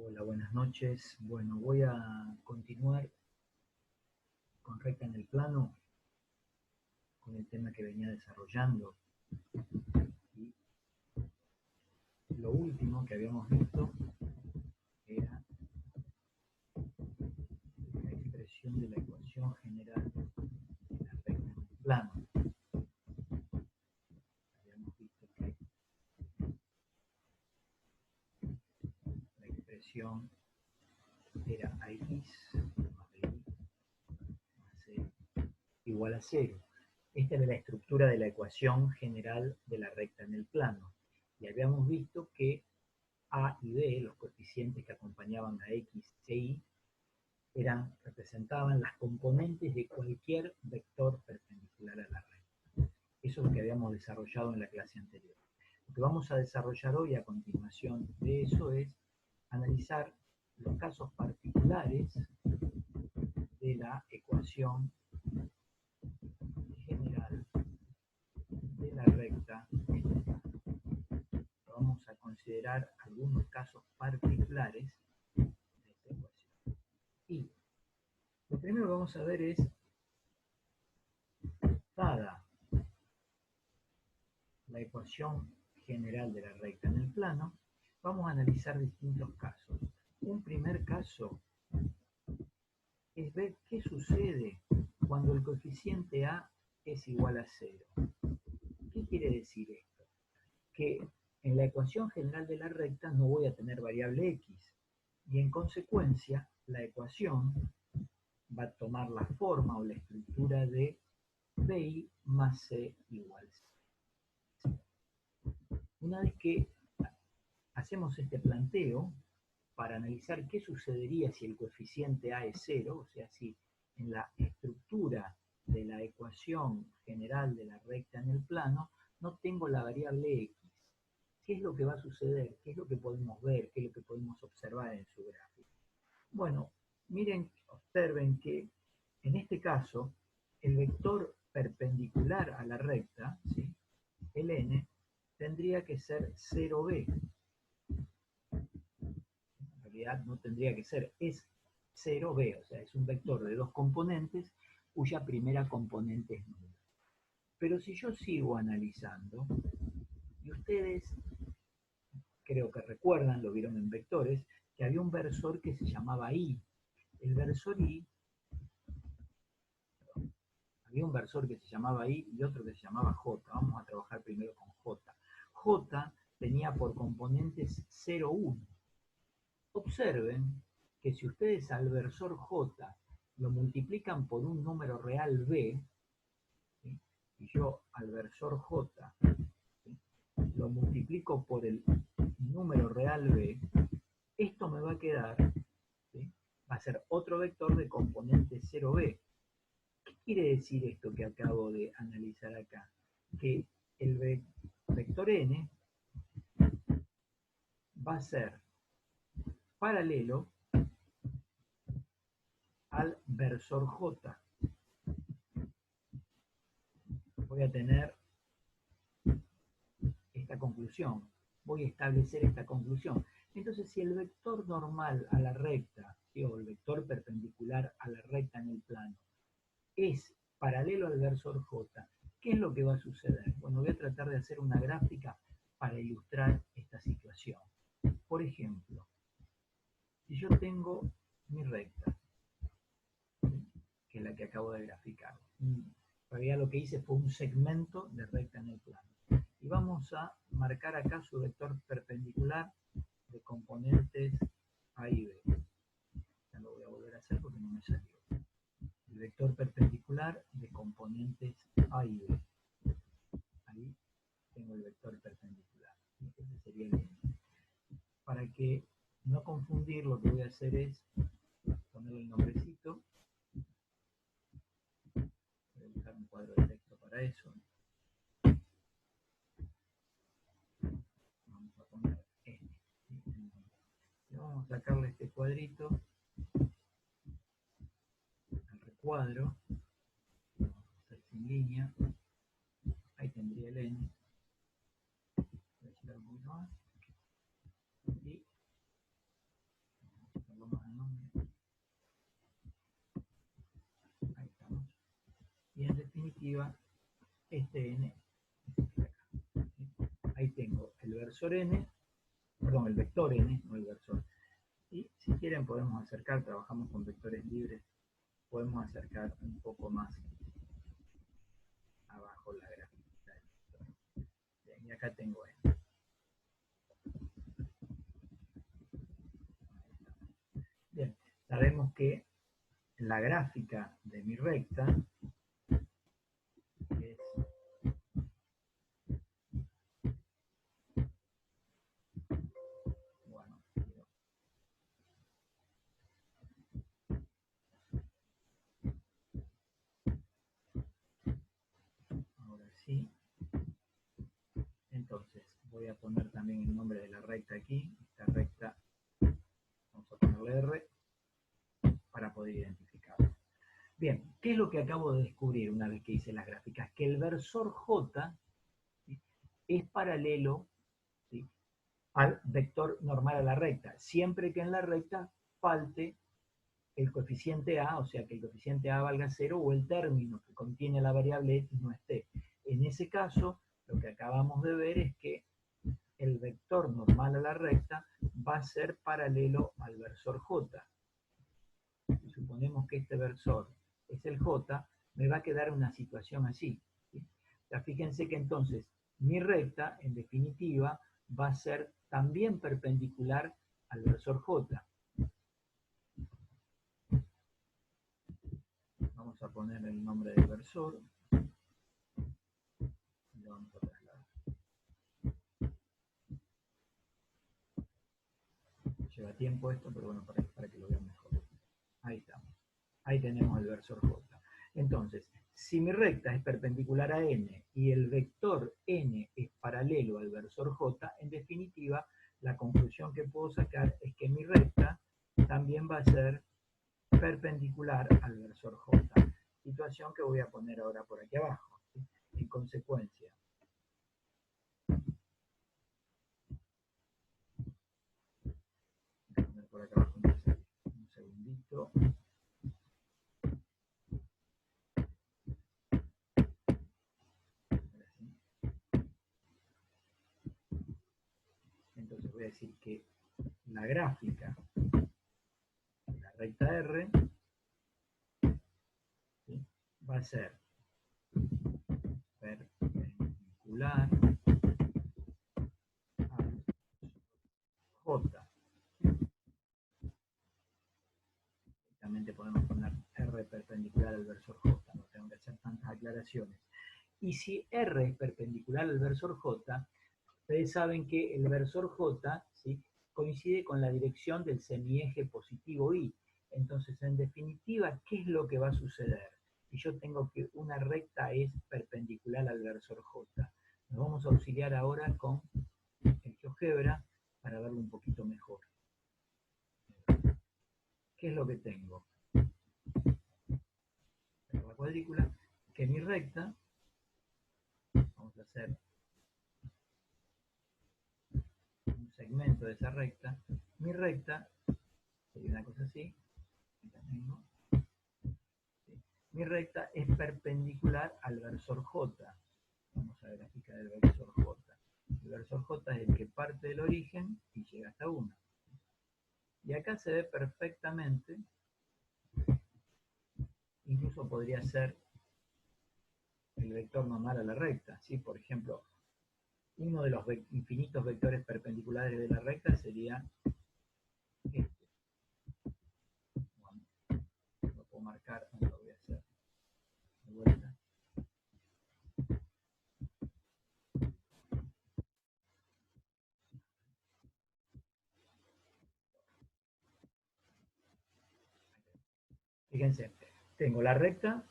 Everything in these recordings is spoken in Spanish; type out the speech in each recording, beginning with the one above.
Hola, buenas noches. Bueno, voy a continuar con recta en el plano, con el tema que venía desarrollando. Y lo último que habíamos visto era la expresión de la ecuación general de la recta en el plano. Habíamos visto que la expresión era ax más bi más c igual a 0. Esta era la estructura de la ecuación general de la recta en el plano. Y habíamos visto que A y B, los coeficientes que acompañaban a X e Y, representaban las componentes de cualquier vector perpendicular a la recta. Eso es lo que habíamos desarrollado en la clase anterior. Lo que vamos a desarrollar hoy a continuación de eso es analizar los casos particulares de la ecuación general de la recta en el plano. Vamos a considerar algunos casos particulares de esta ecuación. Y lo primero que vamos a ver es, dada la ecuación general de la recta en el plano, vamos a analizar distintos casos. Un primer caso es ver qué sucede cuando el coeficiente A es igual a 0. ¿Qué quiere decir esto? Que en la ecuación general de la recta no voy a tener variable x, y en consecuencia la ecuación va a tomar la forma o la estructura de bi más c igual c. Una vez que hacemos este planteo para analizar qué sucedería si el coeficiente a es 0, o sea, si en la estructura de la ecuación general de la recta en el plano no tengo la variable x, ¿qué es lo que va a suceder? ¿Qué es lo que podemos ver? ¿Qué es lo que podemos observar en su gráfico? Bueno, miren, observen que en este caso el vector perpendicular a la recta, ¿sí?, el n, tendría que ser 0b. En realidad no tendría que ser, es 0b, o sea, es un vector de dos componentes cuya primera componente es nula. Pero si yo sigo analizando, y ustedes creo que recuerdan, lo vieron en vectores, que había un versor que se llamaba i. El versor i, había un versor que se llamaba i y otro que se llamaba j. Vamos a trabajar primero con j. J tenía por componentes 0, 1. Observen que si ustedes al versor j lo multiplican por un número real b, ¿sí?, y yo al versor j, ¿sí?, lo multiplico por el número real b, esto me va a quedar, ¿sí?, va a ser otro vector de componente 0b. ¿Qué quiere decir esto que acabo de analizar acá? Que el vector n va a ser paralelo al versor j. Voy a tener esta conclusión, voy a establecer esta conclusión. Entonces, si el vector normal a la recta, ¿sí?, o el vector perpendicular a la recta en el plano, es paralelo al versor j, ¿qué es lo que va a suceder? Bueno, voy a tratar de hacer una gráfica para ilustrar esta situación. Por ejemplo, si yo tengo mi recta, que es la que acabo de graficar, en realidad lo que hice fue un segmento de recta en el plano. Y vamos a marcar acá su vector perpendicular de componentes A y B. Ya lo voy a volver a hacer porque no me salió. El vector perpendicular de componentes A y B. Ahí tengo el vector perpendicular. Este sería el N. Para que no confundir, lo que voy a hacer es ponerle el nombrecito. Voy a buscar un cuadro de texto para eso. Vamos a poner este. Y vamos a sacarle este cuadrito al recuadro. Vamos a hacer sin línea. Ahí tendría el N. Voy a girar un poquito más. Y definitiva este n es acá. Ahí tengo el versor n, perdón, el vector n, no el versor. Y si quieren podemos acercar, trabajamos con vectores libres, podemos acercar un poco más abajo la gráfica del vector. Bien, y acá tengo n. Bien, sabemos que la gráfica de mi recta es bueno, ahora sí. Entonces voy a poner también el nombre de la recta aquí. Esta recta, vamos a ponerle R para poder identificarlo. Bien, ¿qué es lo que acabo de descubrir una vez que hice las gráficas? Que el versor J, ¿sí?, es paralelo, ¿sí?, al vector normal a la recta, siempre que en la recta falte el coeficiente A, o sea que el coeficiente A valga 0 o el término que contiene la variable X no esté. En ese caso, lo que acabamos de ver es que el vector normal a la recta va a ser paralelo al versor J. Si suponemos que este versor es el J, me va a quedar una situación así, ¿sí? O sea, fíjense que entonces mi recta, en definitiva, va a ser también perpendicular al versor J. Vamos a poner el nombre del versor y lo vamos a trasladar. Lleva tiempo esto, pero bueno, para que lo vean mejor. Ahí estamos. Ahí tenemos el versor J. Entonces, si mi recta es perpendicular a n y el vector n es paralelo al versor J, en definitiva, la conclusión que puedo sacar es que mi recta también va a ser perpendicular al versor J. Situación que voy a poner ahora por aquí abajo, ¿sí? En consecuencia, voy a poner por acá abajo un segundito. Entonces voy a decir que la gráfica de la recta R, ¿sí?, va a ser perpendicular al J. También podemos poner R perpendicular al versor J, no tengo que hacer tantas aclaraciones. Y si R es perpendicular al versor J, ustedes saben que el versor J, ¿sí?, coincide con la dirección del semieje positivo Y. Entonces, en definitiva, ¿qué es lo que va a suceder? Si yo tengo que una recta es perpendicular al versor J. Nos vamos a auxiliar ahora con el GeoGebra para verlo un poquito mejor. ¿Qué es lo que tengo? Tengo la cuadrícula, que mi recta, vamos a hacer un segmento de esa recta, mi recta sería una cosa así, tengo, ¿sí?, mi recta es perpendicular al versor J. Vamos a graficar el versor J. El versor J es el que parte del origen y llega hasta 1. Y acá se ve perfectamente, incluso podría ser el vector normal a la recta, ¿sí? Por ejemplo, uno de los infinitos vectores perpendiculares de la recta sería este. Bueno, lo puedo marcar, no lo voy a hacer de vuelta. Fíjense, tengo la recta,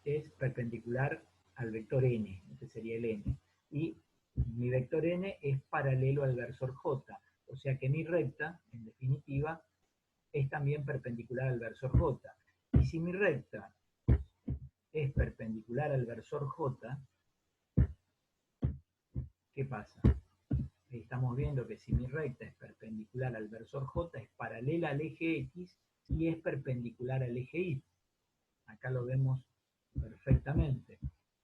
es perpendicular al vector n, este sería el n, y mi vector n es paralelo al versor j, o sea que mi recta, en definitiva, es también perpendicular al versor j. Y si mi recta es perpendicular al versor j, ¿qué pasa? Estamos viendo que si mi recta es perpendicular al versor j, es paralela al eje x y es perpendicular al eje y. Acá lo vemos perfectamente.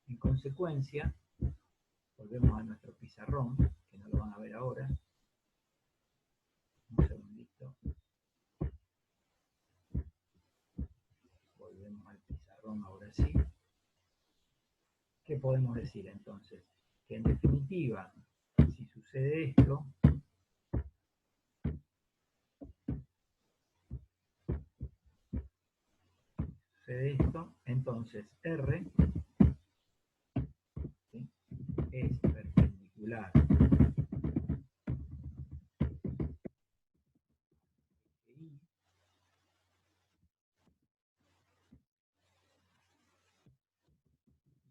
En consecuencia, volvemos a nuestro pizarrón, que no lo van a ver ahora. Un segundito. Volvemos al pizarrón ahora sí. ¿Qué podemos decir entonces? Que en definitiva, si sucede esto, entonces R, ¿sí?, es perpendicular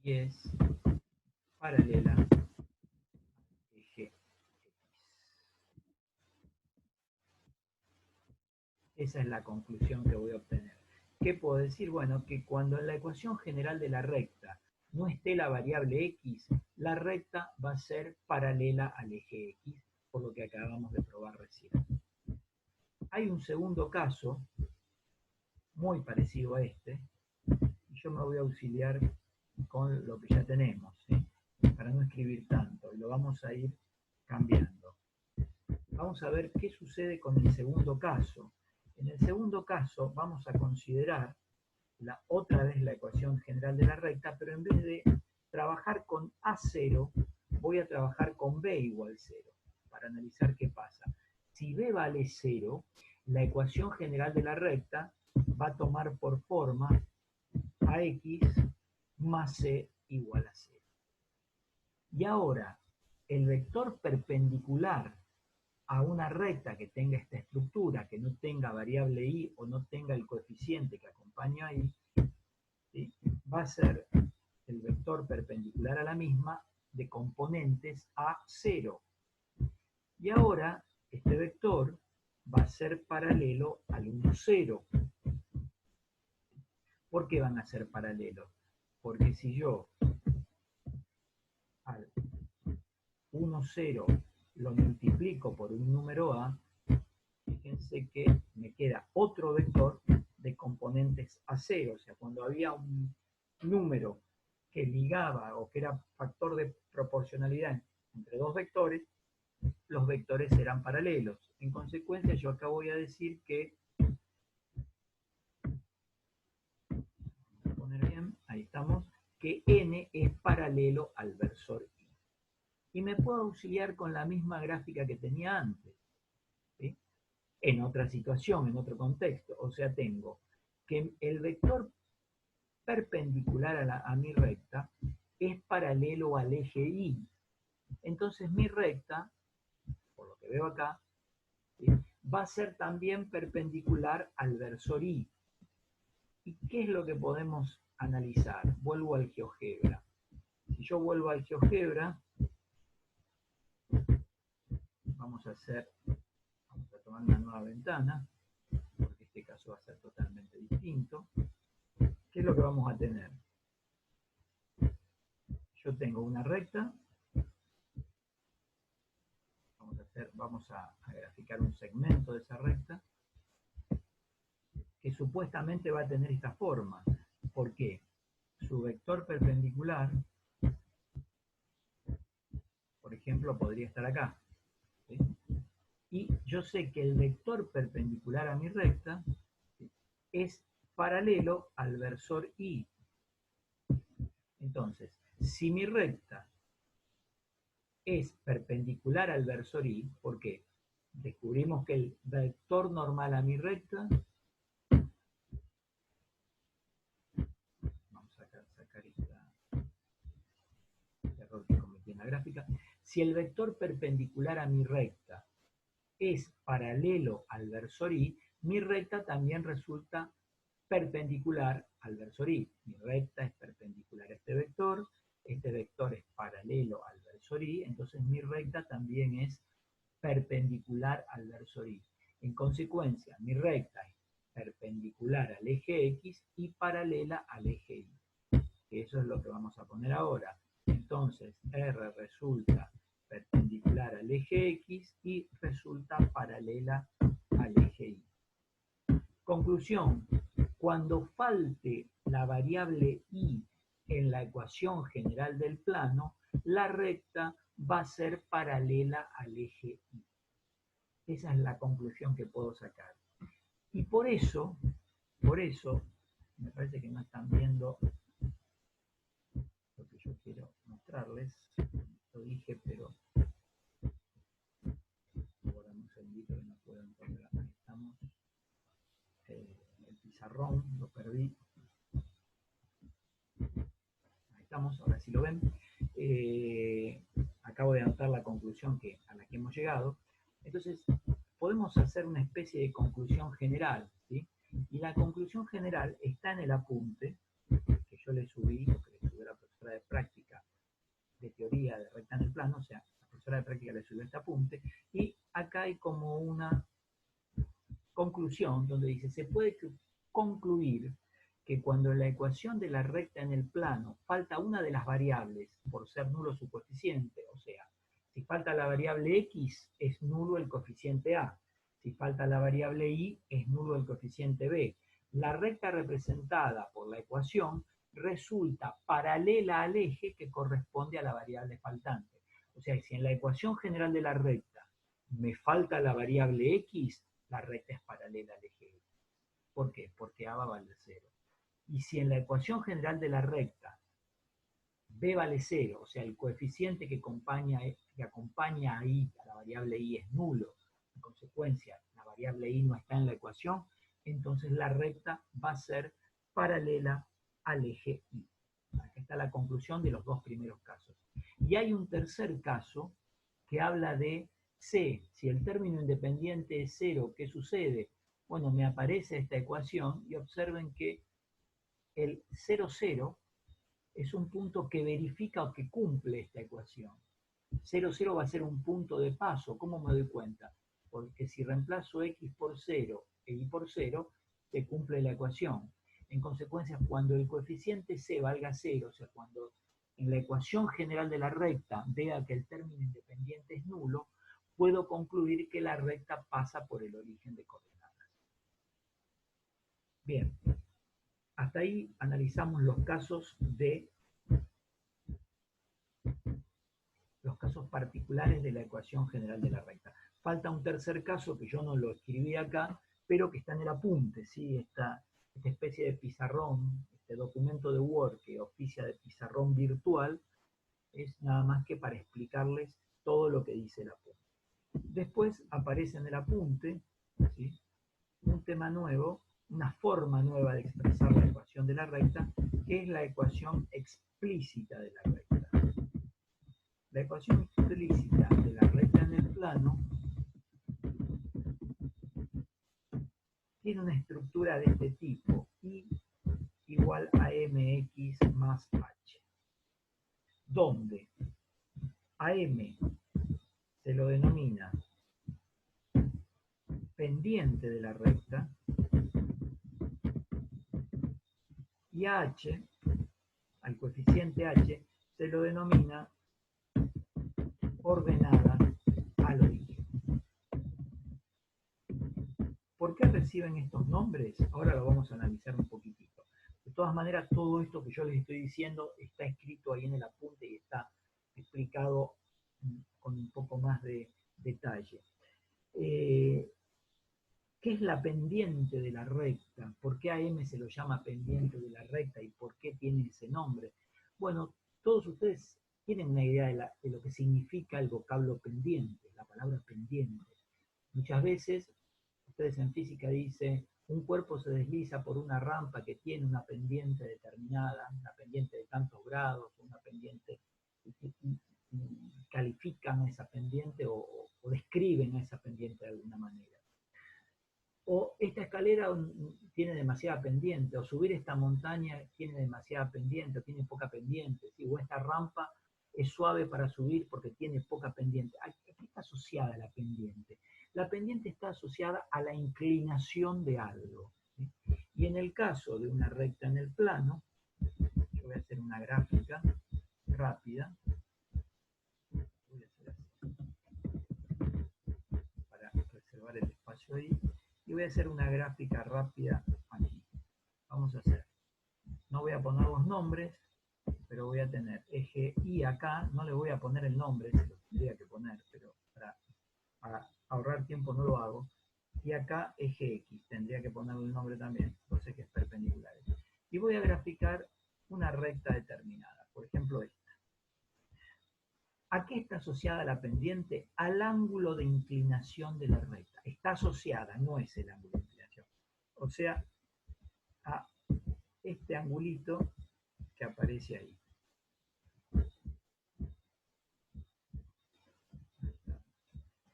y es paralela al eje X. Esa es la conclusión que voy a obtener. ¿Qué puedo decir? Bueno, que cuando en la ecuación general de la recta no esté la variable X, la recta va a ser paralela al eje X, por lo que acabamos de probar recién. Hay un segundo caso, muy parecido a este, y yo me voy a auxiliar con lo que ya tenemos, ¿sí?, para no escribir tanto, y lo vamos a ir cambiando. Vamos a ver qué sucede con el segundo caso. En el segundo caso vamos a considerar otra vez la ecuación general de la recta, pero en vez de trabajar con A0, voy a trabajar con B igual 0, para analizar qué pasa. Si B vale 0, la ecuación general de la recta va a tomar por forma AX más C igual a 0. Y ahora, el vector perpendicular a una recta que tenga esta estructura, que no tenga variable y o no tenga el coeficiente que acompaña y, ¿sí?, va a ser el vector perpendicular a la misma de componentes A0. Y ahora este vector va a ser paralelo al 1, 0. ¿Por qué van a ser paralelos? Porque si yo al 1, 0 lo multiplico por un número A, fíjense que me queda otro vector de componentes A0. O sea, cuando había un número que ligaba o que era factor de proporcionalidad entre dos vectores, los vectores eran paralelos. En consecuencia, yo acá voy a decir que, vamos a poner bien, ahí estamos, que n es paralelo al versor i. Y me puedo auxiliar con la misma gráfica que tenía antes, ¿sí?, en otra situación, en otro contexto. O sea, tengo que el vector perpendicular a mi recta es paralelo al eje y. Entonces mi recta, por lo que veo acá, ¿sí?, va a ser también perpendicular al versor y. ¿Y qué es lo que podemos analizar? Vuelvo al GeoGebra. Si yo vuelvo al GeoGebra, vamos a tomar una nueva ventana, porque este caso va a ser totalmente distinto. ¿Qué es lo que vamos a tener? Yo tengo una recta, vamos a graficar un segmento de esa recta, que supuestamente va a tener esta forma. ¿Por qué? Su vector perpendicular, por ejemplo, podría estar acá, ¿sí?, y yo sé que el vector perpendicular a mi recta, ¿sí?, es paralelo al versor y. Entonces, si mi recta es perpendicular al versor y, ¿por qué? Descubrimos que el vector normal a mi recta, vamos a sacar este error que cometí en la gráfica. Si el vector perpendicular a mi recta es paralelo al versor y, mi recta también resulta perpendicular al versor y. Mi recta es perpendicular a este vector es paralelo al versor y, entonces mi recta también es perpendicular al versor y. En consecuencia, mi recta es perpendicular al eje X y paralela al eje Y. Eso es lo que vamos a poner ahora. Entonces, R resulta perpendicular al eje X y resulta paralela al eje Y. Conclusión: cuando falte la variable Y en la ecuación general del plano, la recta va a ser paralela al eje Y. Esa es la conclusión que puedo sacar. Y por eso, me parece que no están viendo lo que yo quiero mostrarles. Lo dije, pero ahora un segundito que no puedo encontrar. Ahí estamos. El pizarrón, lo perdí. Ahí estamos, ahora sí lo ven. Acabo de anotar la conclusión a la que hemos llegado. Entonces, podemos hacer una especie de conclusión general, ¿sí? Y la conclusión general está en el apunte que yo le subí, o que le subió la profesora de práctica de teoría de recta en el plano, o sea, la profesora de práctica le subió este apunte, y acá hay como una conclusión donde dice, se puede concluir que cuando en la ecuación de la recta en el plano falta una de las variables por ser nulo su coeficiente, o sea, si falta la variable x, es nulo el coeficiente a. Si falta la variable y, es nulo el coeficiente b. La recta representada por la ecuación resulta paralela al eje que corresponde a la variable faltante. O sea, si en la ecuación general de la recta me falta la variable x, la recta es paralela al eje X. ¿Por qué? Porque a va a valer 0. Y si en la ecuación general de la recta b vale 0, o sea, el coeficiente que acompaña a y, a la variable y, es nulo, en consecuencia, la variable y no está en la ecuación, entonces la recta va a ser paralela al eje y. Acá está la conclusión de los dos primeros casos. Y hay un tercer caso que habla de C. Si el término independiente es 0, ¿qué sucede? Bueno, me aparece esta ecuación y observen que el 0, 0 es un punto que verifica o que cumple esta ecuación. 0, 0 va a ser un punto de paso. ¿Cómo me doy cuenta? Porque si reemplazo x por 0 e y por 0, se cumple la ecuación. En consecuencia, cuando el coeficiente c valga 0, o sea, cuando en la ecuación general de la recta vea que el término independiente es nulo, puedo concluir que la recta pasa por el origen de coordenadas. Bien, hasta ahí analizamos los casos particulares de la ecuación general de la recta. Falta un tercer caso que yo no lo escribí acá, pero que está en el apunte, ¿sí? Esta especie de pizarrón, este documento de Word que oficia de pizarrón virtual, es nada más que para explicarles todo lo que dice el apunte. Después aparece en el apunte, ¿sí?, un tema nuevo, una forma nueva de expresar la ecuación de la recta, que es la ecuación explícita de la recta. La ecuación explícita de la recta en el plano tiene una estructura de este tipo, y igual a mx más h, donde a m se lo denomina pendiente de la recta y a h, al coeficiente h, se lo denomina ordenada al origen. ¿Por qué reciben estos nombres? Ahora lo vamos a analizar un poquitito. De todas maneras, todo esto que yo les estoy diciendo está escrito ahí en el apunte y está explicado con un poco más de detalle. ¿Qué es la pendiente de la recta? ¿Por qué a M se lo llama pendiente de la recta y por qué tiene ese nombre? Bueno, todos ustedes tienen una idea de lo que significa el vocablo pendiente, la palabra pendiente. Muchas veces, ustedes en física dicen, un cuerpo se desliza por una rampa que tiene una pendiente determinada, una pendiente de tantos grados, una pendiente, califican a esa pendiente o describen a esa pendiente de alguna manera. O esta escalera tiene demasiada pendiente, o subir esta montaña tiene demasiada pendiente, o tiene poca pendiente, ¿sí? O esta rampa es suave para subir porque tiene poca pendiente. ¿A qué está asociada la pendiente? La pendiente está asociada a la inclinación de algo, ¿sí? Y en el caso de una recta en el plano, yo voy a hacer una gráfica rápida, voy a hacer así, para reservar el espacio ahí, y voy a hacer una gráfica rápida aquí. Vamos a hacer, no voy a poner los nombres, pero voy a tener eje Y acá, no le voy a poner el nombre, se lo tendría que poner, pero para ahorrar tiempo no lo hago. Y acá eje X, tendría que ponerle el nombre también, los ejes perpendiculares. Y voy a graficar una recta determinada, por ejemplo esta. ¿A qué está asociada la pendiente? Al ángulo de inclinación de la recta. Está asociada, no es el ángulo de inclinación. O sea, a este angulito que aparece ahí.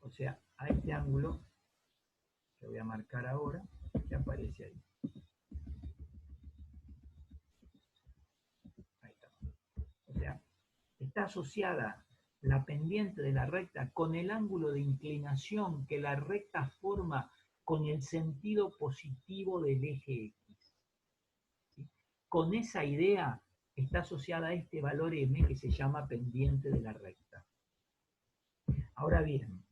O sea, a este ángulo que voy a marcar ahora, que aparece ahí. Ahí está. O sea, está asociada la pendiente de la recta con el ángulo de inclinación que la recta forma con el sentido positivo del eje X. ¿Sí? Con esa idea está asociada a este valor M que se llama pendiente de la recta. Ahora bien,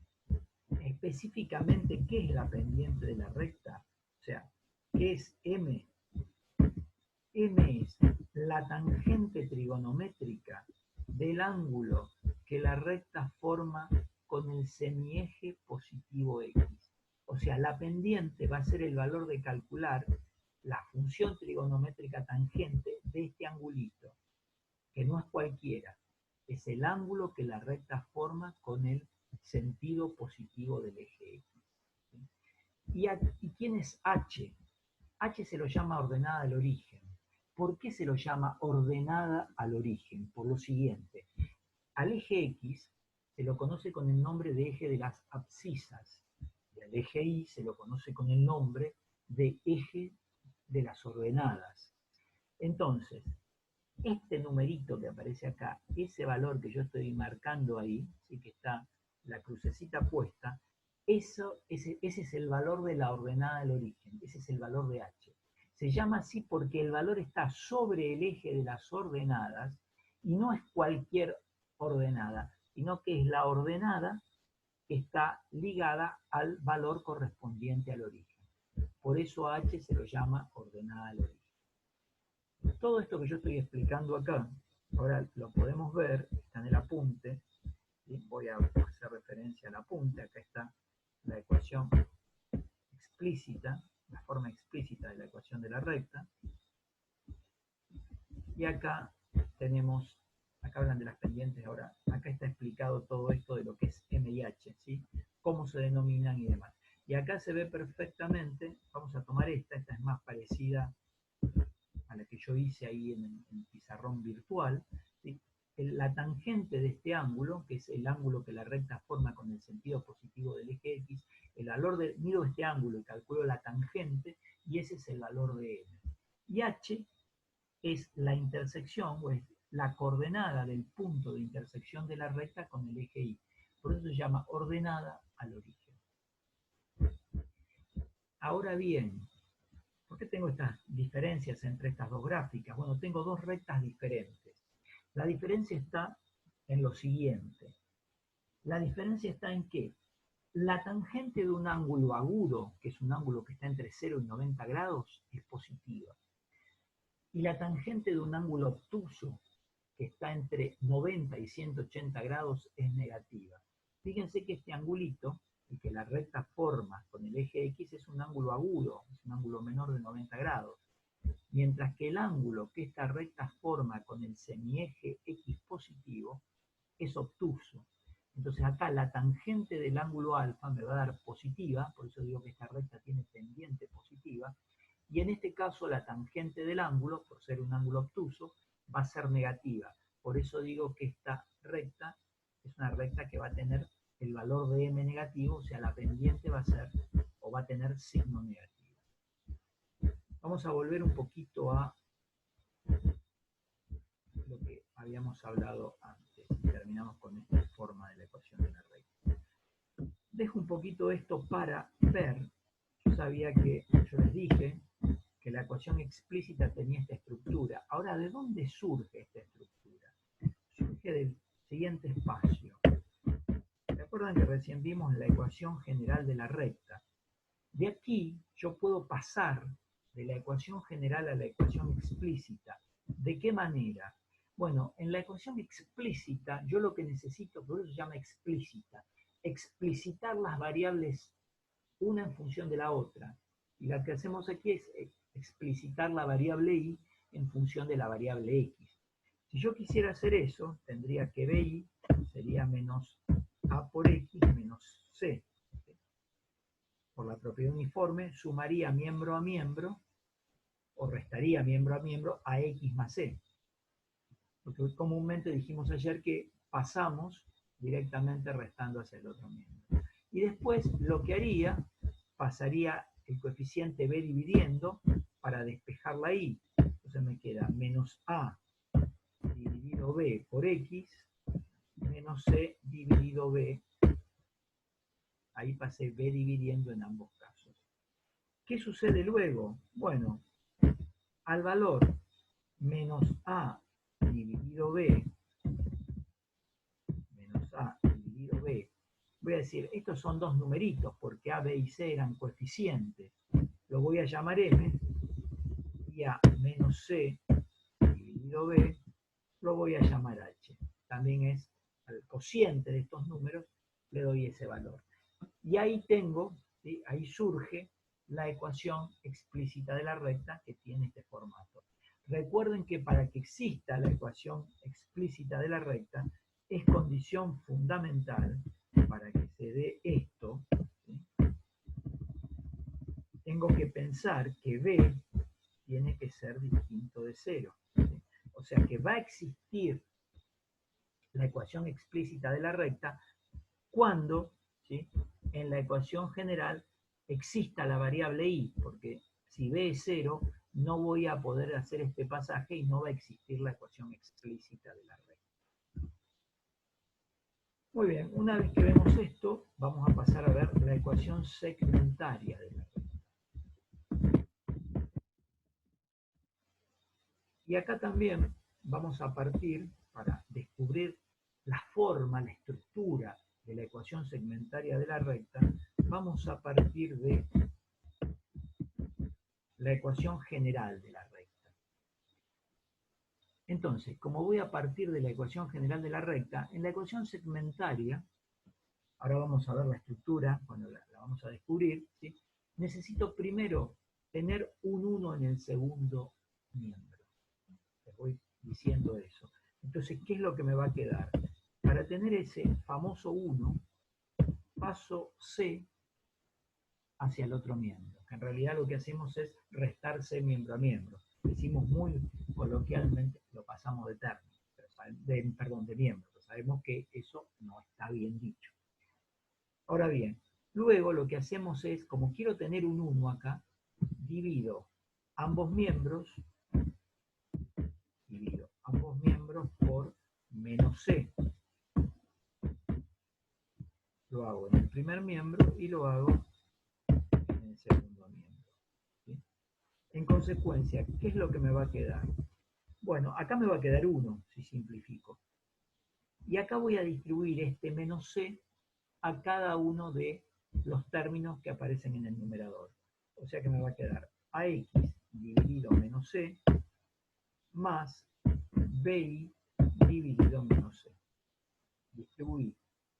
específicamente, ¿qué es la pendiente de la recta? O sea, ¿qué es M? M es la tangente trigonométrica del ángulo que la recta forma con el semieje positivo X. O sea, la pendiente va a ser el valor de calcular la función trigonométrica tangente de este angulito, que no es cualquiera, es el ángulo que la recta forma con el sentido positivo del eje X. ¿Y quién es H? H se lo llama ordenada al origen. ¿Por qué se lo llama ordenada al origen? Por lo siguiente. Al eje X se lo conoce con el nombre de eje de las abscisas. Y al eje Y se lo conoce con el nombre de eje de las ordenadas. Entonces, este numerito que aparece acá, ese valor que yo estoy marcando ahí, ¿sí? Que está la crucecita puesta, ese es el valor de la ordenada del origen, ese es el valor de H. Se llama así porque el valor está sobre el eje de las ordenadas y no es cualquier ordenada, sino que es la ordenada que está ligada al valor correspondiente al origen. Por eso a H se lo llama ordenada al origen. Todo esto que yo estoy explicando acá, ahora lo podemos ver, está en el apunte, ¿sí? Voy a hacer referencia al apunte, acá está la ecuación explícita, la forma explícita de la ecuación de la recta, y acá tenemos, acá hablan de las pendientes, ahora acá está explicado todo esto de lo que es M y H, ¿sí? Cómo se denominan y demás. Y acá se ve perfectamente, vamos a tomar esta es más parecida a la que yo hice ahí en el pizarrón virtual, ¿sí? La tangente de este ángulo, que es el ángulo que la recta forma con el sentido positivo del eje X, el valor de, mido este ángulo y calculo la tangente, y ese es el valor de M. Y H es la intersección, o es la coordenada del punto de intersección de la recta con el eje Y. Por eso se llama ordenada al origen. Ahora bien, ¿por qué tengo estas diferencias entre estas dos gráficas? Bueno, tengo dos rectas diferentes. La diferencia está en lo siguiente. La diferencia está en que la tangente de un ángulo agudo, que es un ángulo que está entre 0 y 90 grados, es positiva. Y la tangente de un ángulo obtuso, que está entre 90 y 180 grados, es negativa. Fíjense que este angulito, y que la recta forma con el eje X, es un ángulo agudo, es un ángulo menor de 90 grados. Mientras que el ángulo que esta recta forma con el semieje X positivo es obtuso. Entonces acá la tangente del ángulo alfa me va a dar positiva, por eso digo que esta recta tiene pendiente positiva, y en este caso la tangente del ángulo, por ser un ángulo obtuso, va a ser negativa. Por eso digo que esta recta es una recta que va a tener el valor de M negativo, o sea, la pendiente va a ser, o va a tener signo negativo. Vamos a volver un poquito a lo que habíamos hablado antes y terminamos con esta forma de la ecuación de la recta. Dejo un poquito esto para ver, yo sabía que, yo les dije que la ecuación explícita tenía esta estructura. Ahora, ¿de dónde surge esta estructura? Surge del siguiente espacio. ¿Se acuerdan que recién vimos la ecuación general de la recta? De aquí yo puedo pasar de la ecuación general a la ecuación explícita. ¿De qué manera? Bueno, en la ecuación explícita, yo lo que necesito, por eso se llama explícita, explicitar las variables una en función de la otra. Y lo que hacemos aquí es explicitar la variable y en función de la variable x. Si yo quisiera hacer eso, tendría que bi sería menos a por x menos c. Por la propiedad uniforme, sumaría miembro a miembro, o restaría miembro a miembro a x más c. Porque comúnmente dijimos ayer que pasamos directamente restando hacia el otro miembro. Y después lo que haría, pasaría el coeficiente b dividiendo para despejar la y. Entonces me queda menos a dividido b por x menos c dividido b. Ahí pasé b dividiendo en ambos casos. ¿Qué sucede luego? Bueno, al valor menos a dividido b menos a dividido b, voy a decir, estos son dos numeritos porque a, b y c eran coeficientes. Lo voy a llamar m y a menos c dividido b lo voy a llamar h. También es al cociente de estos números, le doy ese valor. Y ahí tengo, ¿sí? Ahí surge la ecuación explícita de la recta que tiene este formato. Recuerden que para que exista la ecuación explícita de la recta, es condición fundamental para que se dé esto, ¿sí? Tengo que pensar que b tiene que ser distinto de 0. ¿Sí? O sea que va a existir la ecuación explícita de la recta cuando, ¿sí?, en la ecuación general exista la variable y, porque si b es 0, no voy a poder hacer este pasaje y no va a existir la ecuación explícita de la recta. Muy bien, una vez que vemos esto, vamos a pasar a ver la ecuación segmentaria de la recta. Y acá también vamos a partir, para descubrir la forma, la estructura de la ecuación segmentaria de la recta, vamos a partir de la ecuación general de la recta. Entonces, como voy a partir de la ecuación general de la recta, en la ecuación segmentaria, ahora vamos a ver la estructura, cuando la vamos a descubrir, ¿sí?, necesito primero tener un 1 en el segundo miembro. Les voy diciendo eso. Entonces, ¿qué es lo que me va a quedar? Para tener ese famoso 1, paso C hacia el otro miembro, que en realidad lo que hacemos es restar C miembro a miembro. Decimos muy coloquialmente, lo pasamos de término, de miembro, pero sabemos que eso no está bien dicho. Ahora bien, luego lo que hacemos es, como quiero tener un 1 acá, divido ambos miembros por menos C. Lo hago en el primer miembro y lo hago en el segundo miembro. ¿Sí? En consecuencia, ¿qué es lo que me va a quedar? Bueno, acá me va a quedar 1, si simplifico. Y acá voy a distribuir este menos C a cada uno de los términos que aparecen en el numerador. O sea que me va a quedar AX dividido menos C más BI dividido menos C. Distribuir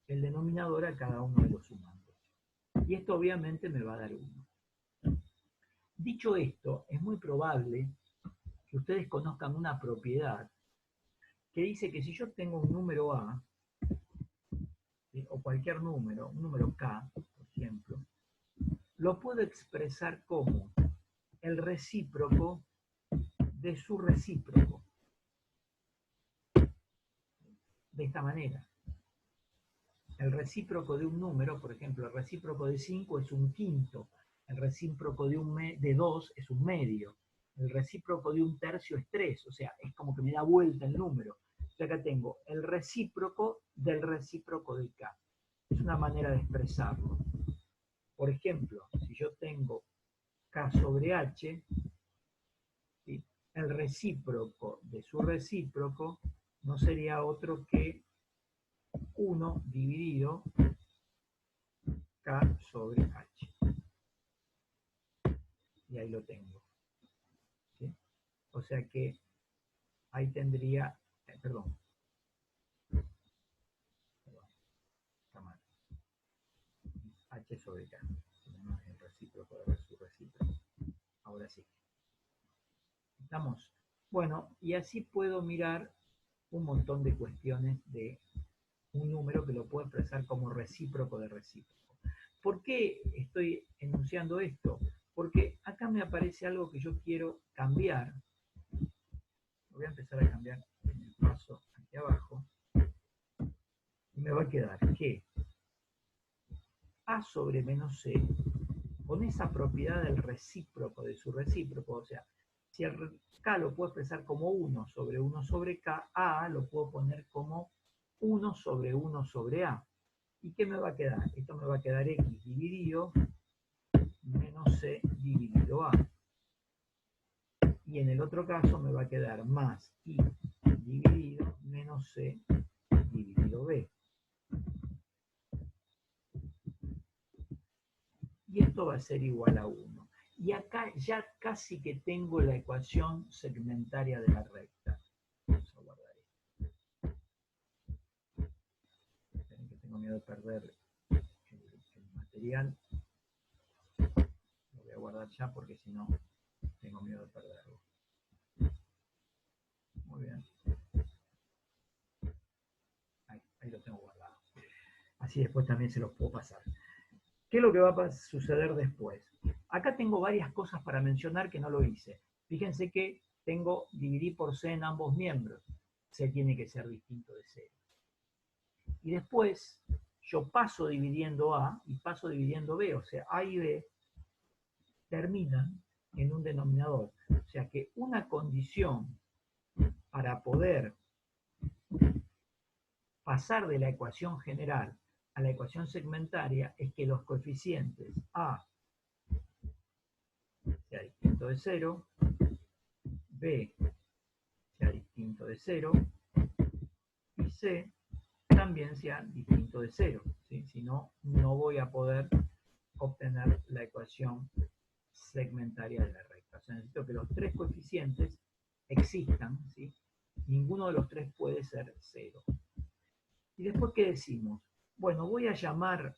el denominador a cada uno de los sumandos. Y esto obviamente me va a dar 1. Dicho esto, es muy probable que ustedes conozcan una propiedad que dice que si yo tengo un número A, ¿sí?, o cualquier número, un número K, por ejemplo, lo puedo expresar como el recíproco de su recíproco. De esta manera. El recíproco de un número, por ejemplo, el recíproco de 5 es un quinto, el recíproco de 2 es un medio, el recíproco de un tercio es 3, o sea, es como que me da vuelta el número. O acá tengo el recíproco del recíproco de K. Es una manera de expresarlo. Por ejemplo, si yo tengo K sobre H, ¿sí?, el recíproco de su recíproco no sería otro que 1 dividido K sobre H. Y ahí lo tengo. ¿Sí? O sea que ahí tendría perdón, está mal. H sobre K. No es el recíproco de su recíproco. Ahora sí. ¿Estamos? Bueno, y así puedo mirar un montón de cuestiones de un número que lo puedo expresar como recíproco de recíproco. ¿Por qué estoy enunciando esto? Porque acá me aparece algo que yo quiero cambiar. Lo voy a empezar a cambiar en el paso aquí abajo. Y me va a quedar que A sobre menos C, con esa propiedad del recíproco de su recíproco, o sea, si el K lo puedo expresar como 1 sobre K, A lo puedo poner como 1 sobre A. ¿Y qué me va a quedar? Esto me va a quedar X dividido menos C dividido A. Y en el otro caso me va a quedar más I dividido menos C dividido B. Y esto va a ser igual a 1. Y acá ya casi que tengo la ecuación segmentaria de la recta. Vamos a guardar esto. Esperen que tengo miedo de perder el material. Lo voy a guardar ya porque si no tengo miedo de perderlo. Muy bien. Ahí lo tengo guardado. Así después también se los puedo pasar. ¿Qué es lo que va a suceder después? Acá tengo varias cosas para mencionar que no lo hice. Fíjense que tengo dividir por C en ambos miembros. C tiene que ser distinto de 0. Y después yo paso dividiendo A y paso dividiendo B. O sea, A y B terminan en un denominador. O sea que una condición para poder pasar de la ecuación general a la ecuación segmentaria es que los coeficientes A sea distinto de 0, B sea distinto de 0 y C también sea distinto de 0. ¿Sí? Si no, no voy a poder obtener la ecuación segmentaria de la recta. O sea, necesito que los tres coeficientes existan, ¿sí? Ninguno de los tres puede ser 0. ¿Y después qué decimos? Bueno, voy a llamar,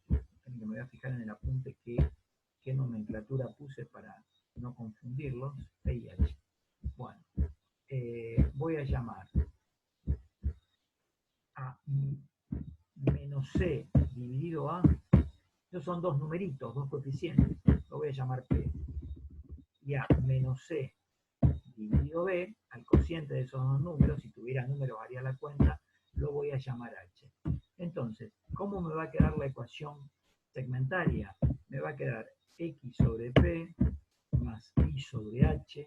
me voy a fijar en el apunte qué nomenclatura puse para no confundirlos, P y H. Bueno, voy a llamar a menos C dividido A, estos son dos numeritos, dos coeficientes, lo voy a llamar P, y a menos C dividido B, al cociente de esos dos números, si tuviera números haría la cuenta, lo voy a llamar H. Entonces, ¿cómo me va a quedar la ecuación segmentaria? Me va a quedar X sobre P más Y sobre H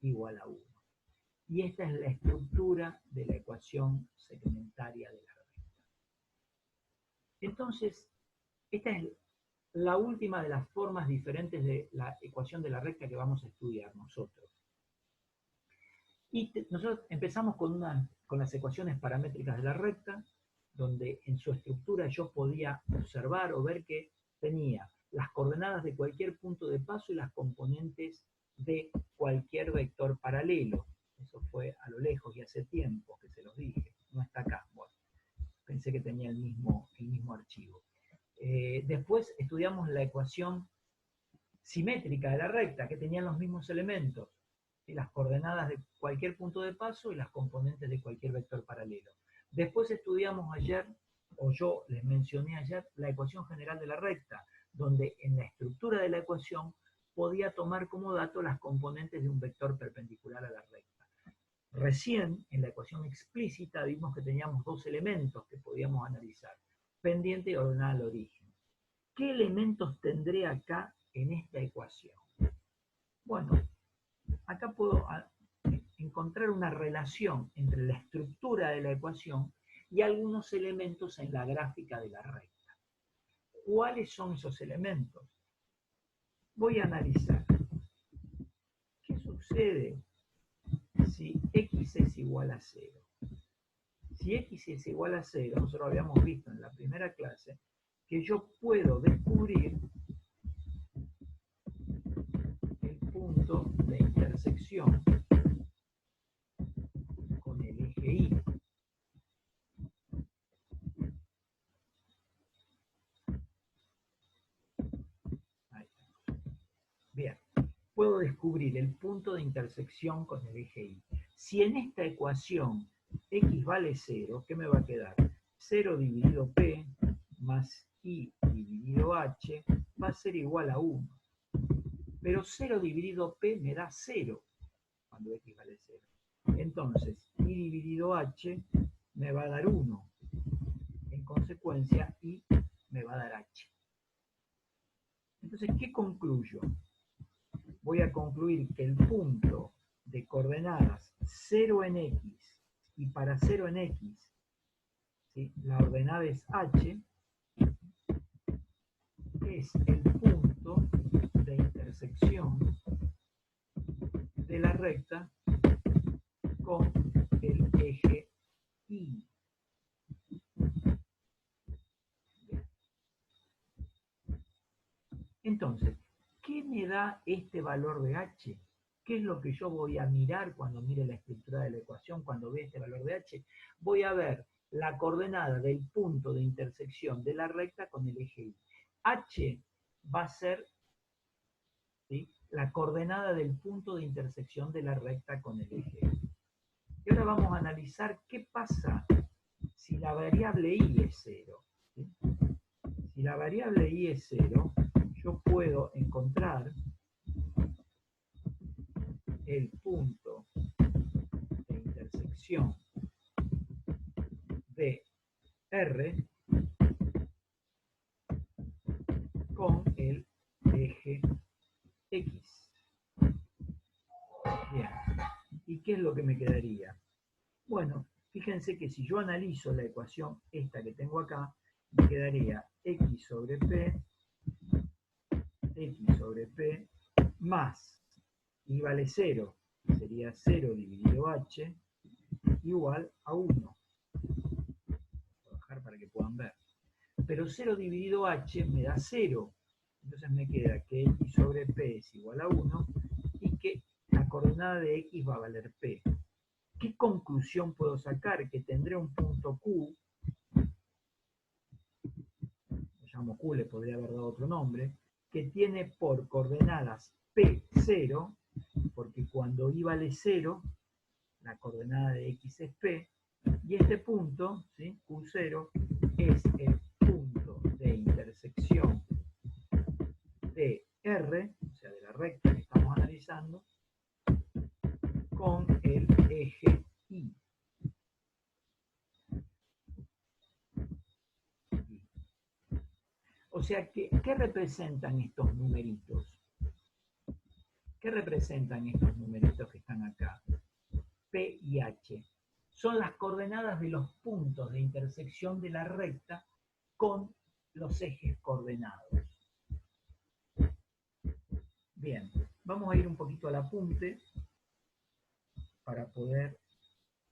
igual a 1. Y esta es la estructura de la ecuación segmentaria de la recta. Entonces, esta es la última de las formas diferentes de la ecuación de la recta que vamos a estudiar nosotros. Y nosotros empezamos con las ecuaciones paramétricas de la recta, donde en su estructura yo podía observar o ver que tenía las coordenadas de cualquier punto de paso y las componentes de cualquier vector paralelo. Eso fue a lo lejos y hace tiempo que se los dije, no está acá. Bueno, pensé que tenía el mismo archivo. Después estudiamos la ecuación simétrica de la recta, que tenían los mismos elementos, y las coordenadas de cualquier punto de paso y las componentes de cualquier vector paralelo. Después estudiamos ayer, o yo les mencioné ayer, la ecuación general de la recta, donde en la estructura de la ecuación podía tomar como dato las componentes de un vector perpendicular a la recta. Recién, en la ecuación explícita, vimos que teníamos dos elementos que podíamos analizar, pendiente y ordenada al origen. ¿Qué elementos tendré acá en esta ecuación? Bueno, acá puedo encontrar una relación entre la estructura de la ecuación y algunos elementos en la gráfica de la recta. ¿Cuáles son esos elementos? Voy a analizar. ¿Qué sucede si x es igual a 0? Si x es igual a 0, nosotros habíamos visto en la primera clase que yo puedo descubrir el punto de intersección con el eje eje Y. Ahí está. Bien, puedo descubrir el punto de intersección con el eje Y. Si en esta ecuación x vale 0, ¿qué me va a quedar? 0 dividido p más y dividido h va a ser igual a 1. Pero 0 dividido p me da 0 cuando x vale 0. Entonces, y dividido h me va a dar 1. En consecuencia, y me va a dar h. Entonces, ¿qué concluyo? Voy a concluir que el punto de coordenadas 0 en x y para 0 en x, ¿sí?, la ordenada es h, es el punto de intersección de la recta con el eje Y. Entonces, ¿qué me da este valor de h? ¿Qué es lo que yo voy a mirar cuando mire la estructura de la ecuación? Cuando ve este valor de h, voy a ver la coordenada del punto de intersección de la recta con el eje Y. H va a ser, ¿sí?, la coordenada del punto de intersección de la recta con el eje Y. Y ahora vamos a analizar qué pasa si la variable Y es 0. ¿Sí? Si la variable Y es 0, yo puedo encontrar el punto de intersección de R con el eje X. Bien. ¿Y qué es lo que me quedaría? Bueno, fíjense que si yo analizo la ecuación esta que tengo acá, me quedaría X sobre P más Y vale 0, sería 0 dividido H, igual a 1. Voy a bajar para que puedan ver. Pero 0 dividido H me da 0. Entonces me queda que X sobre P es igual a 1 y que la coordenada de X va a valer P. ¿Qué conclusión puedo sacar? Que tendré un punto Q, lo llamo Q, le podría haber dado otro nombre, que tiene por coordenadas P0, porque cuando Y vale 0, la coordenada de X es P, y este punto, ¿sí?, Q0, es el punto de intersección de R, o sea, de la recta que estamos analizando, con el eje Y. O sea, ¿qué representan estos numeritos? ¿Qué representan estos numeritos que están acá? P y H. Son las coordenadas de los puntos de intersección de la recta con los ejes coordenados. Bien, vamos a ir un poquito al apunte para poder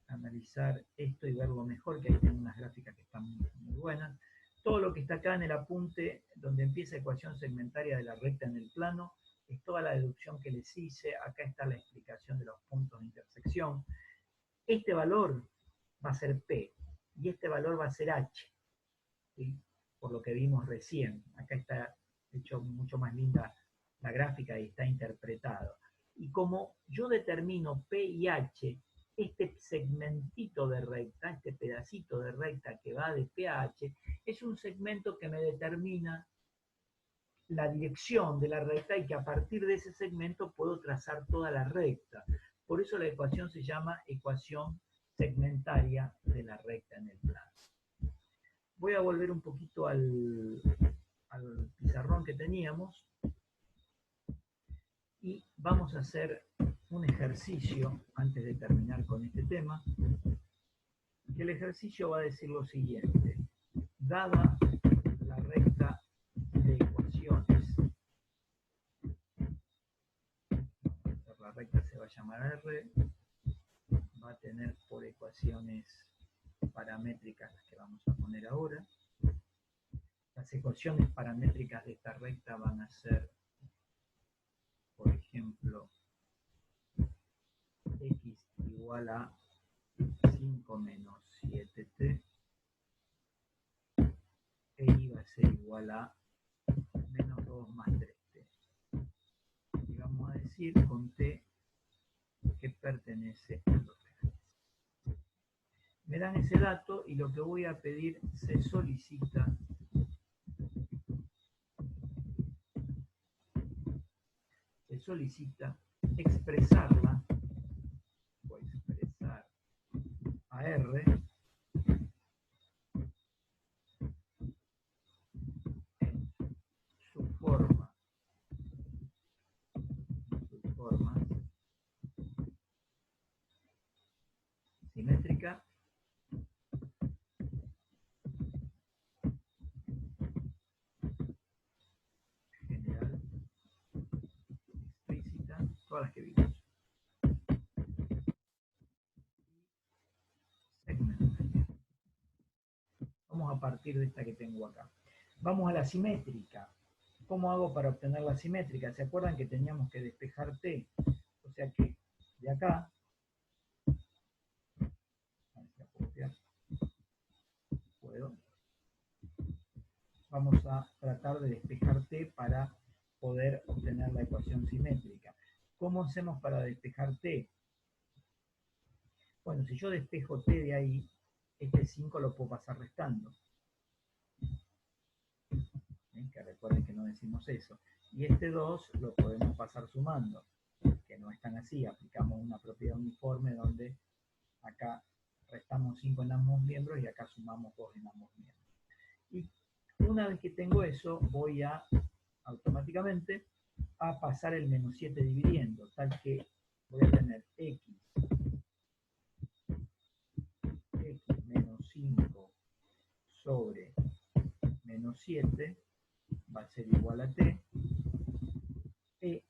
analizar esto y verlo mejor, que ahí tengo unas gráficas que están muy buenas. Todo lo que está acá en el apunte, donde empieza ecuación segmentaria de la recta en el plano, es toda la deducción que les hice. Acá está la explicación de los puntos de intersección. Este valor va a ser P y este valor va a ser H, ¿sí?, por lo que vimos recién. Acá está hecho mucho más linda la gráfica y está interpretado. Y como yo determino P y H, este segmentito de recta, este pedacito de recta que va de P a H, es un segmento que me determina la dirección de la recta y que a partir de ese segmento puedo trazar toda la recta. Por eso la ecuación se llama ecuación segmentaria de la recta en el plano. Voy a volver un poquito al pizarrón que teníamos y vamos a hacer un ejercicio antes de terminar con este tema. El ejercicio va a decir lo siguiente: dada la recta de ecuaciones, la recta se va a llamar R, va a tener por ecuaciones paramétricas las que vamos a poner ahora. Las ecuaciones paramétricas de esta recta van a ser, por ejemplo, x igual a 5 menos 7t, e i va a ser igual a menos 2 más 3t. Y vamos a decir con t que pertenece a los reales. Me dan ese dato y lo que voy a pedir, se solicita expresarla o expresar a R en su forma simétrica general explícita, todas las que vimos. Segment. Vamos a partir de esta que tengo acá. Vamos a la simétrica. ¿Cómo hago para obtener la simétrica? ¿Se acuerdan que teníamos que despejar T? O sea que de acá, vamos a tratar de despejar T para poder obtener la ecuación simétrica. ¿Cómo hacemos para despejar T? Bueno, si yo despejo T de ahí, este 5 lo puedo pasar restando. Que recuerden que no decimos eso. Y este 2 lo podemos pasar sumando, que no es tan así. Aplicamos una propiedad uniforme donde acá restamos 5 en ambos miembros y acá sumamos 2 en ambos miembros. Y una vez que tengo eso, voy a automáticamente a pasar el menos 7 dividiendo, tal que voy a tener x menos 5 sobre menos 7 va a ser igual a t, e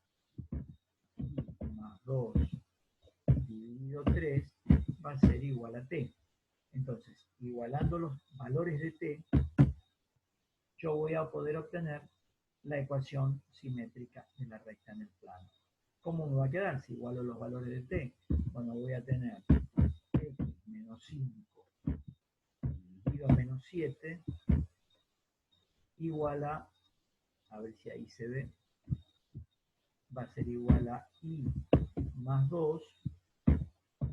más 2 dividido 3 va a ser igual a t. Entonces, igualando los valores de t, yo voy a poder obtener la ecuación simétrica de la recta en el plano. ¿Cómo me va a quedar si igualo los valores de t? Bueno, voy a tener x menos 5 dividido menos 7 igual a ver si ahí se ve, va a ser igual a i más 2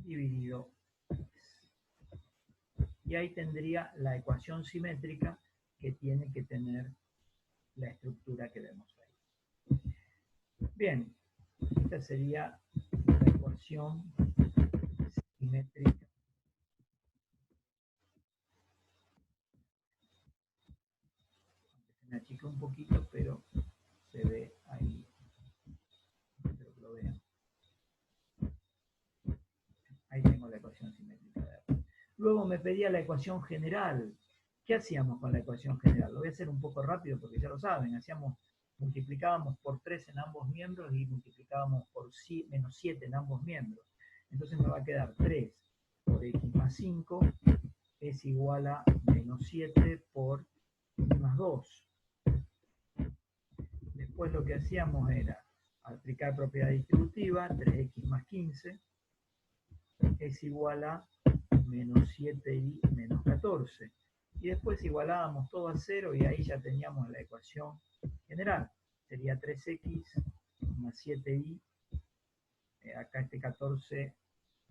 dividido x. Y ahí tendría la ecuación simétrica que tiene que tener la estructura que vemos ahí. Bien, esta sería la ecuación simétrica. Se me achica un poquito, pero se ve ahí. Espero que lo vean. Ahí tengo la ecuación simétrica de R. Luego me pedía la ecuación general. ¿Qué hacíamos con la ecuación general? Lo voy a hacer un poco rápido porque ya lo saben. Multiplicábamos por 3 en ambos miembros y multiplicábamos por menos 7 en ambos miembros. Entonces me va a quedar 3 por x más 5 es igual a menos 7 por x más 2. Después lo que hacíamos era aplicar propiedad distributiva, 3x más 15 es igual a menos 7y menos 14. Y después igualábamos todo a 0 y ahí ya teníamos la ecuación general. Sería 3x más 7y. Acá este 14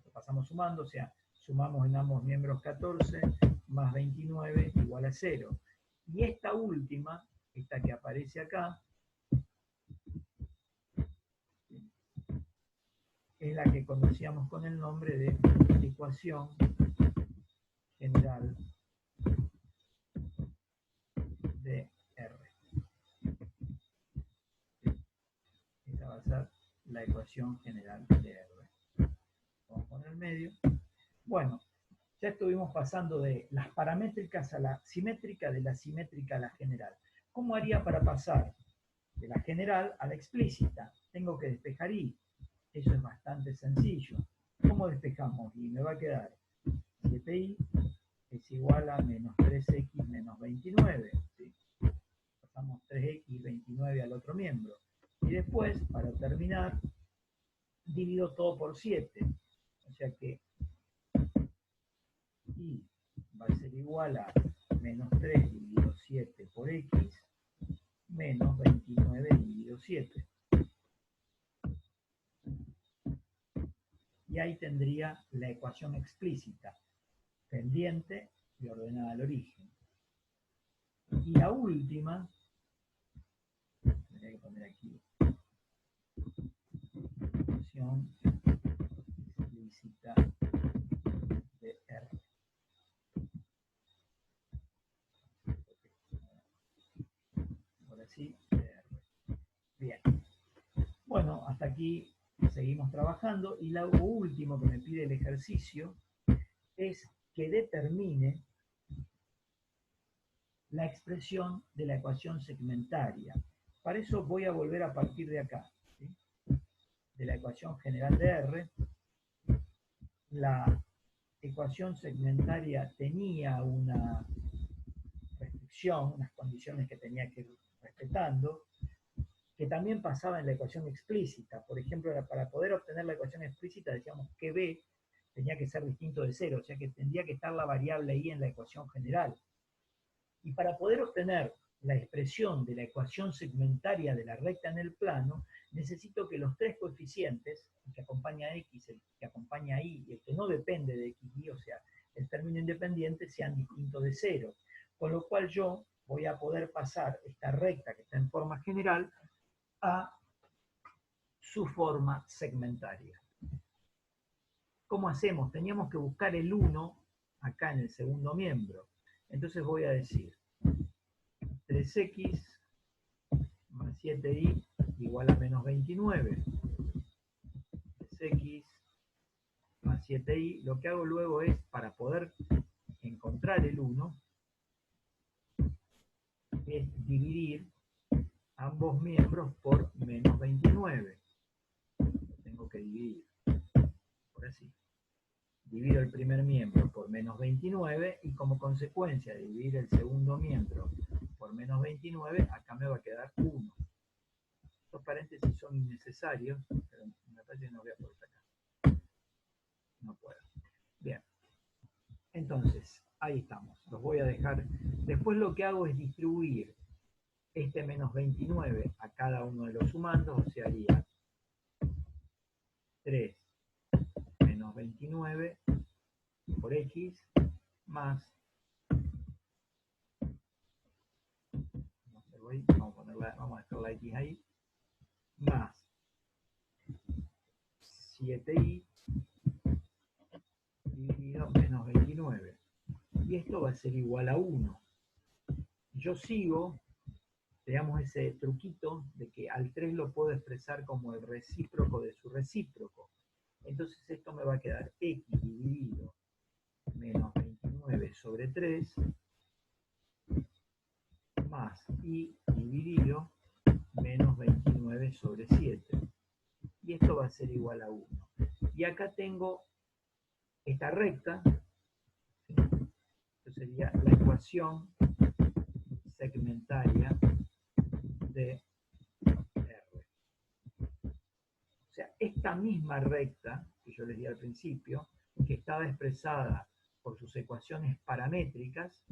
lo pasamos sumando, o sea, sumamos en ambos miembros 14 más 29 igual a 0. Y esta última, esta que aparece acá, es la que conocíamos con el nombre de ecuación general de R. Esta va a ser la ecuación general de R. Vamos a poner el medio. Bueno, ya estuvimos pasando de las paramétricas a la simétrica, de la simétrica a la general. ¿Cómo haría para pasar de la general a la explícita? Tengo que despejar y eso es bastante sencillo. ¿Cómo despejamos? Y me va a quedar 7i es igual a menos 3x menos 29. ¿Sí? Pasamos 3x y 29 al otro miembro. Y después, para terminar, divido todo por 7. O sea que igual a menos 3 dividido 7 por x menos 29 dividido 7. Y ahí tendría la ecuación explícita, pendiente y ordenada al origen. Y la última, tendría que poner aquí, ecuación explícita de R. Ahora sí, de R. Bien. Bueno, hasta aquí seguimos trabajando y lo último que me pide el ejercicio es que determine la expresión de la ecuación segmentaria. Para eso voy a volver a partir de acá, ¿sí? De la ecuación general de R. La ecuación segmentaria tenía una restricción, unas condiciones que tenía que ir respetando, que también pasaba en la ecuación explícita. Por ejemplo, para poder obtener la ecuación explícita decíamos que B tenía que ser distinto de 0, o sea que tendría que estar la variable I en la ecuación general. Y para poder obtener la expresión de la ecuación segmentaria de la recta en el plano, necesito que los tres coeficientes, el que acompaña a X, el que acompaña a Y y el que no depende de X, Y, o sea, el término independiente, sean distintos de 0. Con lo cual yo voy a poder pasar esta recta que está en forma general a su forma segmentaria. ¿Cómo hacemos? Teníamos que buscar el 1 acá en el segundo miembro. Entonces voy a decir 3x más 7y igual a menos 29. 3x más 7y. Lo que hago luego es, para poder encontrar el 1, es dividir ambos miembros por menos 29. Tengo que dividir. Por así. Divido el primer miembro por menos 29 y como consecuencia de dividir el segundo miembro por menos 29, acá me va a quedar 1. Estos paréntesis son innecesarios, pero me parece que no voy a poder sacar. No puedo. Bien. Entonces, ahí estamos. Los voy a dejar. Después lo que hago es distribuir este menos 29 a cada uno de los sumandos, o sea, haría 3 menos 29 por x más, vamos a dejar la x ahí, más 7y dividido menos 29. Y esto va a ser igual a 1. Yo sigo, veamos ese truquito de que al 3 lo puedo expresar como el recíproco de su recíproco. Entonces esto me va a quedar x dividido menos 29 sobre 3 más y dividido menos 29 sobre 7. Y esto va a ser igual a 1. Y acá tengo esta recta, ¿sí? Esto sería la ecuación segmentaria de R. O sea, esta misma recta que yo les di al principio, que estaba expresada por sus ecuaciones paramétricas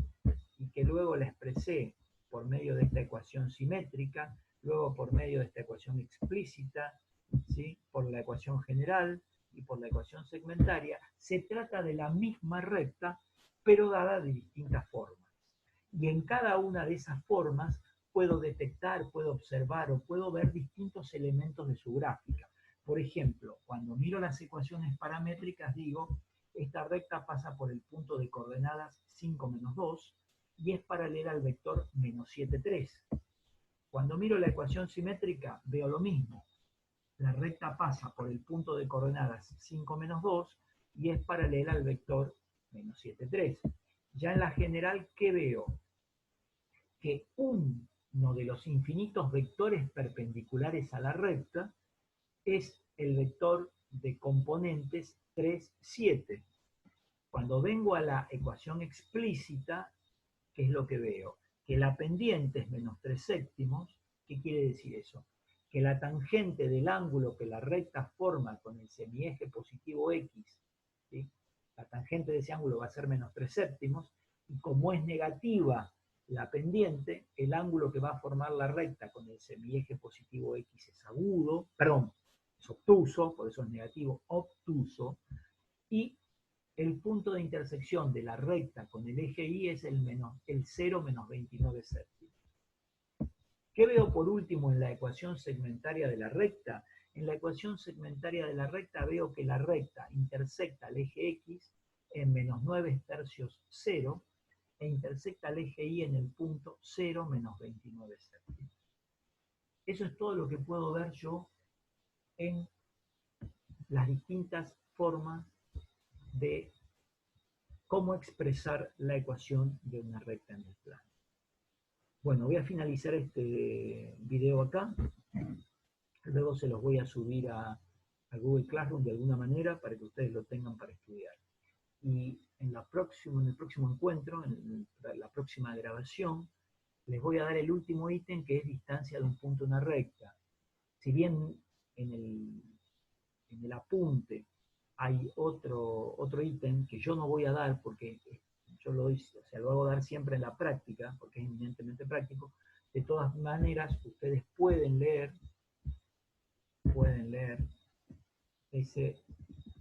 y que luego la expresé por medio de esta ecuación simétrica, luego por medio de esta ecuación explícita, ¿sí? Por la ecuación general y por la ecuación segmentaria, se trata de la misma recta, pero dada de distintas formas. Y en cada una de esas formas puedo detectar, puedo observar o puedo ver distintos elementos de su gráfica. Por ejemplo, cuando miro las ecuaciones paramétricas digo, esta recta pasa por el punto de coordenadas 5 menos 2 y es paralela al vector menos 7, 3. Cuando miro la ecuación simétrica veo lo mismo. La recta pasa por el punto de coordenadas 5 menos 2 y es paralela al vector menos 7, 3. Ya en la general, ¿qué veo? Que uno de los infinitos vectores perpendiculares a la recta es el vector de componentes 3, 7. Cuando vengo a la ecuación explícita, ¿qué es lo que veo? Que la pendiente es menos 3 séptimos. ¿Qué quiere decir eso? Que la tangente del ángulo que la recta forma con el semieje positivo X, ¿sí? La tangente de ese ángulo va a ser menos 3 séptimos, y como es negativa la pendiente, el ángulo que va a formar la recta con el semieje positivo X es agudo, perdón, es obtuso, por eso es negativo, obtuso, y el punto de intersección de la recta con el eje Y es el 0 menos 29 séptimos. ¿Qué veo por último en la ecuación segmentaria de la recta? En la ecuación segmentaria de la recta veo que la recta intersecta el eje X en menos 9 tercios 0 e intersecta el eje Y en el punto 0 menos 29 séptimos. Eso es todo lo que puedo ver yo en las distintas formas de cómo expresar la ecuación de una recta en el plano. Bueno, voy a finalizar este video acá. Luego se los voy a subir a Google Classroom de alguna manera para que ustedes lo tengan para estudiar. Y en el próximo encuentro, en la próxima grabación, les voy a dar el último ítem, que es distancia de un punto a una recta. Si bien en el apunte hay otro ítem que yo no voy a dar porque yo lo hago dar siempre en la práctica, porque es eminentemente práctico. De todas maneras, ustedes pueden leer ese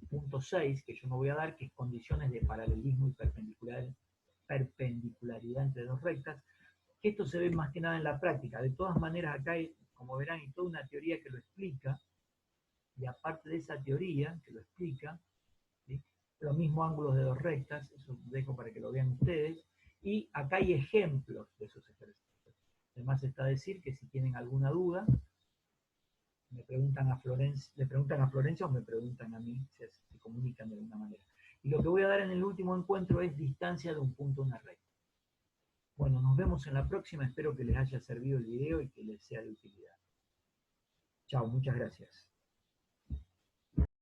punto 6 que yo no voy a dar, que es condiciones de paralelismo y perpendicularidad entre dos rectas. Esto se ve más que nada en la práctica. De todas maneras, acá hay, como verán, hay toda una teoría que lo explica, y aparte de esa teoría que lo explica, ¿sí?, los mismos ángulos de dos rectas, eso dejo para que lo vean ustedes, y acá hay ejemplos de esos ejercicios. Además está decir que si tienen alguna duda, le preguntan a Florencia o me preguntan a mí, se comunican de alguna manera. Y lo que voy a dar en el último encuentro es distancia de un punto a una recta. Bueno, nos vemos en la próxima, espero que les haya servido el video y que les sea de utilidad. Chao, muchas gracias.